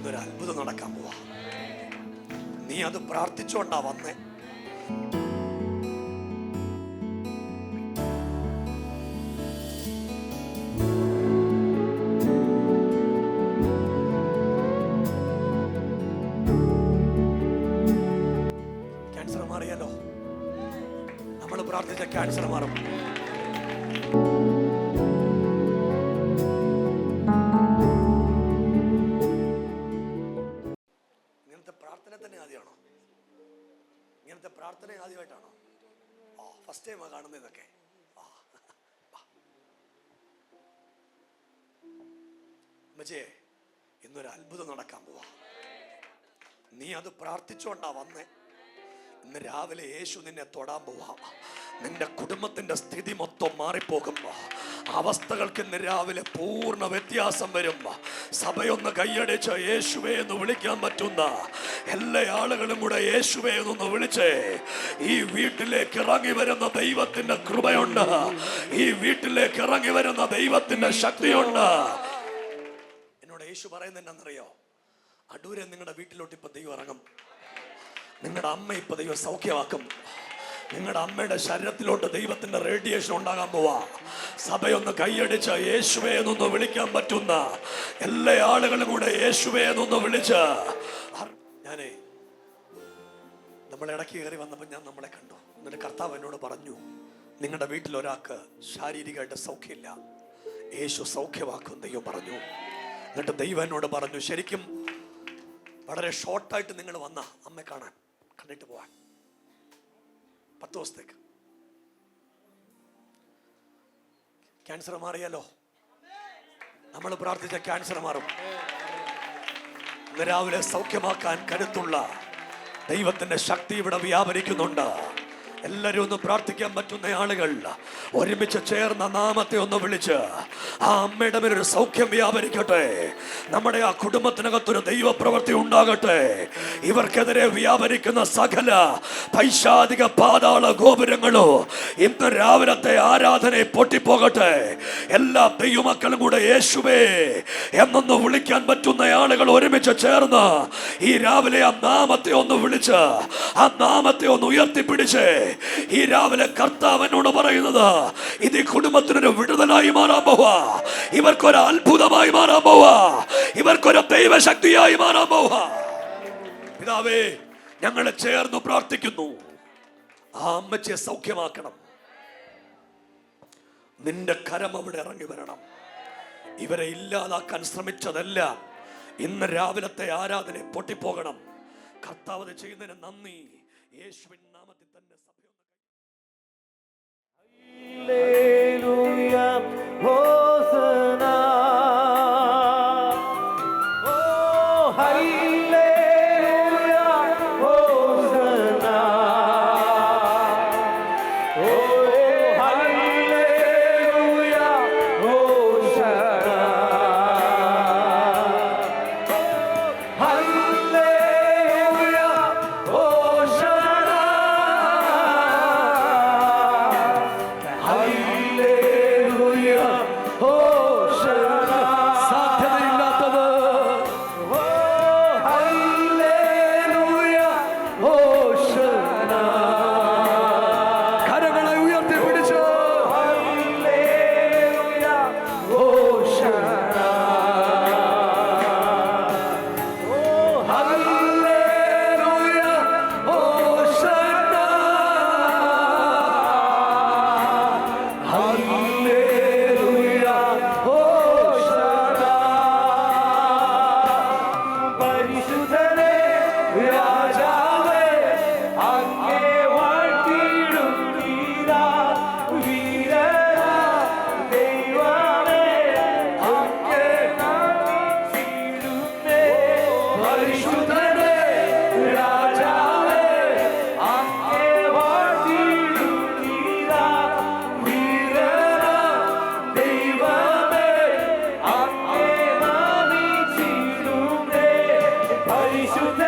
ഇന്നൊരു അത്ഭുതം നടക്കാൻ പോവാ. നീ അത് പ്രാർത്ഥിച്ചോണ്ടാ വന്നേ. ക്യാൻസർ മാറിയാലോ? നമ്മൾ പ്രാർത്ഥിച്ച ക്യാൻസർ മാറും. ഇങ്ങനത്തെ പ്രാർത്ഥന തന്നെ ആദ്യമാണോ? ഇങ്ങനത്തെ പ്രാർത്ഥന ആദ്യമായിട്ടാണോ? ഫസ്റ്റ് ടൈമാ കാണുന്നത് ഇതൊക്കെ. അമ്മച്ചേ, ഇന്നൊരു അത്ഭുതം നടക്കാൻ പോവാ. നീ അത് പ്രാർത്ഥിച്ചോണ്ടാ വന്നേ. ഇന്ന് രാവിലെ യേശു നിന്നെ തൊടാൻ പോവാ. നിന്റെ കുടുംബത്തിന്റെ സ്ഥിതി മൊത്തം മാറിപ്പോകും. അവസ്ഥകൾക്ക് ഇന്ന് രാവിലെ പൂർണ്ണ വ്യത്യാസം വരും. സഭയൊന്ന് കൈയടിച്ച് യേശുവേ എന്ന് വിളിക്കാൻ പറ്റുന്ന എല്ലാ ആളുകളും കൂടെ യേശുവേ എന്നൊന്ന് വിളിച്ചേ. ഈ വീട്ടിലേക്ക് ഇറങ്ങി വരുന്ന ദൈവത്തിന്റെ കൃപയുണ്ട്. ഈ വീട്ടിലേക്ക് ഇറങ്ങി വരുന്ന ദൈവത്തിന്റെ ശക്തിയുണ്ട്. എന്നോട് യേശു പറയുന്നത് എന്താണെന്നറിയോ? അടൂരെ നിങ്ങളുടെ വീട്ടിലോട്ട് ഇപ്പൊ ദൈവം ഇറങ്ങും. നിങ്ങളുടെ അമ്മ ഇപ്പൊ ദൈവം സൗഖ്യമാക്കും. നിങ്ങളുടെ അമ്മയുടെ ശരീരത്തിലോട്ട് ദൈവത്തിന്റെ റേഡിയേഷൻ ഉണ്ടാകാൻ പോവാ. സഭയൊന്ന് കൈയടിച്ച് യേശുവേ എന്നൊന്ന് വിളിക്കാൻ പറ്റുന്ന എല്ലാ ആളുകളും കൂടെ യേശുവേ എന്നൊന്ന് വിളിച്ച്. ഞാനേ നമ്മളെ ഇടയ്ക്ക് കയറി വന്നപ്പോൾ ഞാൻ നമ്മളെ കണ്ടു. എന്നിട്ട് കർത്താവ് എന്നോട് പറഞ്ഞു, നിങ്ങളുടെ വീട്ടിൽ ഒരാൾക്ക് ശാരീരികമായിട്ട് സൗഖ്യമില്ല, യേശു സൗഖ്യമാക്കും ദൈവം പറഞ്ഞു. എന്നിട്ട് ദൈവം എന്നോട് പറഞ്ഞു, ശരിക്കും വളരെ ഷോർട്ടായിട്ട് നിങ്ങൾ വന്ന അമ്മയെ കാണാൻ, കണ്ടിട്ട് പോവാൻ 10 ദിവസത്തേക്ക്. ക്യാൻസർ മാറിയാലോ? നമ്മൾ പ്രാർത്ഥിച്ച ക്യാൻസർ മാറും. ഇന്ന് രാവിലെ സൗഖ്യമാക്കാൻ കരുത്തുള്ള ദൈവത്തിന്റെ ശക്തി ഇവിടെ വ്യാപരിക്കുന്നുണ്ട്. എല്ലാവരും ഒന്ന് പ്രാർത്ഥിക്കാൻ പറ്റുന്ന ആളുകൾ ഒരുമിച്ച് ചേർന്ന നാമത്തെ ഒന്ന് വിളിച്ച് ആ അമ്മയുടെ മേലൊരു സൗഖ്യം വ്യാപരിക്കട്ടെ. നമ്മുടെ ആ കുടുംബത്തിനകത്തൊരു ദൈവപ്രവൃത്തി ഉണ്ടാകട്ടെ. ഇവർക്കെതിരെ വ്യാപരിക്കുന്ന സകല പൈശാചിക പാതാള ഗോപുരങ്ങളോ ഇന്ന് രാവിലത്തെ ആരാധനയെ പൊട്ടിപ്പോകട്ടെ. എല്ലാ ദൈവമക്കളും കൂടെ യേശുവേ എന്നൊന്ന് വിളിക്കാൻ പറ്റുന്ന ആളുകൾ ഒരുമിച്ച് ചേർന്ന് ഈ രാവിലെ ആ നാമത്തെ ഒന്ന് വിളിച്ച് ആ നാമത്തെ ഒന്ന് ഉയർത്തിപ്പിടിച്ച് ഈ രാവിലെ കർത്താവ് എന്നോട് പറയുന്നത്, ഇത് ഈ കുടുംബത്തിനൊരു വിടുതലായി മാറാൻ പോവാ. ഇവർക്കൊരു അത്ഭുതമായി മാറാൻ പോവാ. ഇവർക്കൊരു ദൈവശക്തിയായി മാറാൻ പോവാ. പിതാവേ, ഞങ്ങളെ ചേർന്ന് പ്രാർത്ഥിക്കുന്നു. ആ അമ്മച്ചിയെ സൗഖ്യമാക്കണം. നിന്റെ കരം അവിടെ ഇറങ്ങി വരണം. ഇവരെ ഇല്ലാതാക്കാൻ ശ്രമിച്ചതെല്ലാം ഇന്ന് രാവിലത്തെ ആരാധന പൊട്ടിപ്പോകണം. കർത്താവ് ചെയ്യുന്നതിന് നന്ദി. യേശുവിൻ നാമത്തിൽ തന്നെ ഹല്ലേലൂയ ഹോസന ഓ ഹല്ലേലൂയ ഹോസന ഓ ഹല്ലേലൂയ ഹോസന ഹല്ലേലൂയ പരിശുദ്ധ